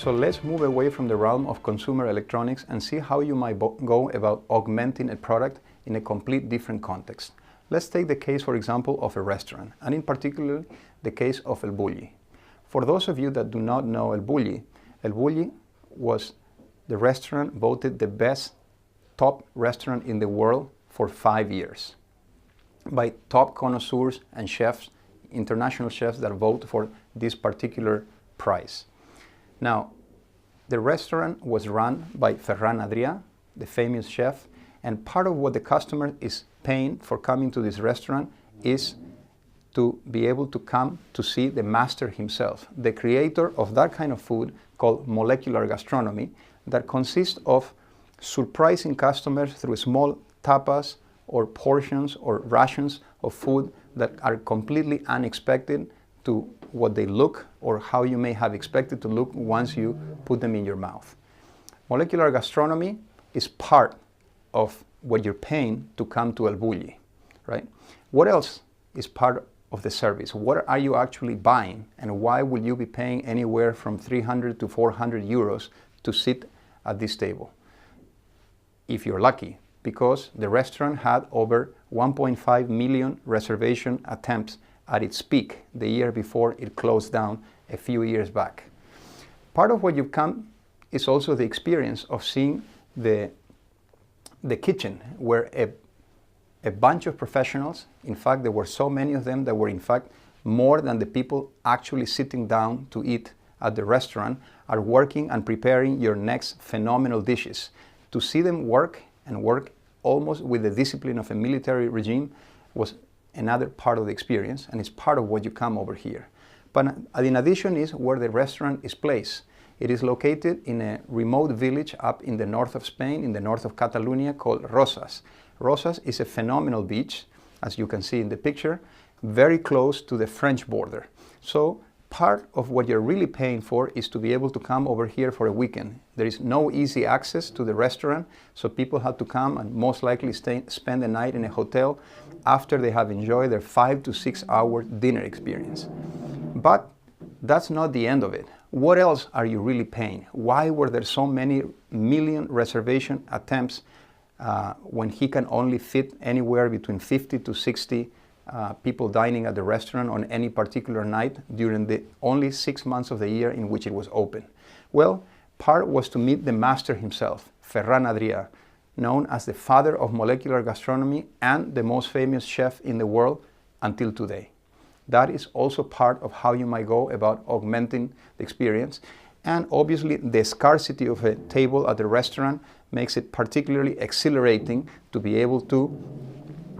So let's move away from the realm of consumer electronics and see how you might go about augmenting a product in a complete different context. Let's take the case, for example, of a restaurant, and in particular, the case of El Bulli. For those of you that do not know El Bulli was the restaurant voted the best top restaurant in the world for 5 years by top connoisseurs and chefs, international chefs that vote for this particular prize. Now, the restaurant was run by Ferran Adrià, the famous chef, and part of what the customer is paying for coming to this restaurant is to be able to come to see the master himself, the creator of that kind of food called molecular gastronomy that consists of surprising customers through small tapas or portions or rations of food that are completely unexpected to what they look or how you may have expected to look once you put them in your mouth. Molecular gastronomy is part of what you're paying to come to El Bulli, right? What else is part of the service? What are you actually buying, and why will you be paying anywhere from 300 to 400 euros to sit at this table? If you're lucky, because the restaurant had over 1.5 million reservation attempts at its peak the year before it closed down a few years back. Part of what you come is also the experience of seeing the kitchen, where a bunch of professionals, in fact there were so many of them that were in fact more than the people actually sitting down to eat at the restaurant, are working and preparing your next phenomenal dishes. To see them work and work almost with the discipline of a military regime was another part of the experience, and it's part of what you come over here. But in addition is where the restaurant is placed. It is located in a remote village up in the north of Spain, in the north of Catalonia, called Roses. Roses is a phenomenal beach, as you can see in the picture, very close to the French border. So part of what you're really paying for is to be able to come over here for a weekend. There is no easy access to the restaurant, so people have to come and most likely spend the night in a hotel after they have enjoyed their 5 to 6 hour dinner experience. But that's not the end of it. What else are you really paying? Why were there so many million reservation attempts when he can only fit anywhere between 50 to 60 people dining at the restaurant on any particular night during the only 6 months of the year in which it was open? Well, part was to meet the master himself, Ferran Adrià, known as the father of molecular gastronomy and the most famous chef in the world until today. That is also part of how you might go about augmenting the experience. And obviously the scarcity of a table at the restaurant makes it particularly exhilarating to be able to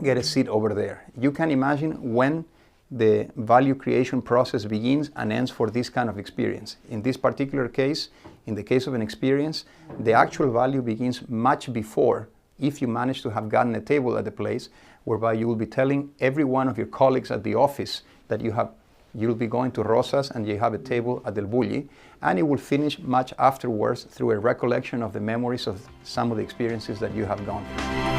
get a seat over there. You can imagine when the value creation process begins and ends for this kind of experience. In this particular case, in the case of an experience, the actual value begins much before, if you manage to have gotten a table at the place, whereby you will be telling every one of your colleagues at the office that you'll be going to Roses and you have a table at El Bulli, and it will finish much afterwards through a recollection of the memories of some of the experiences that you have gone through.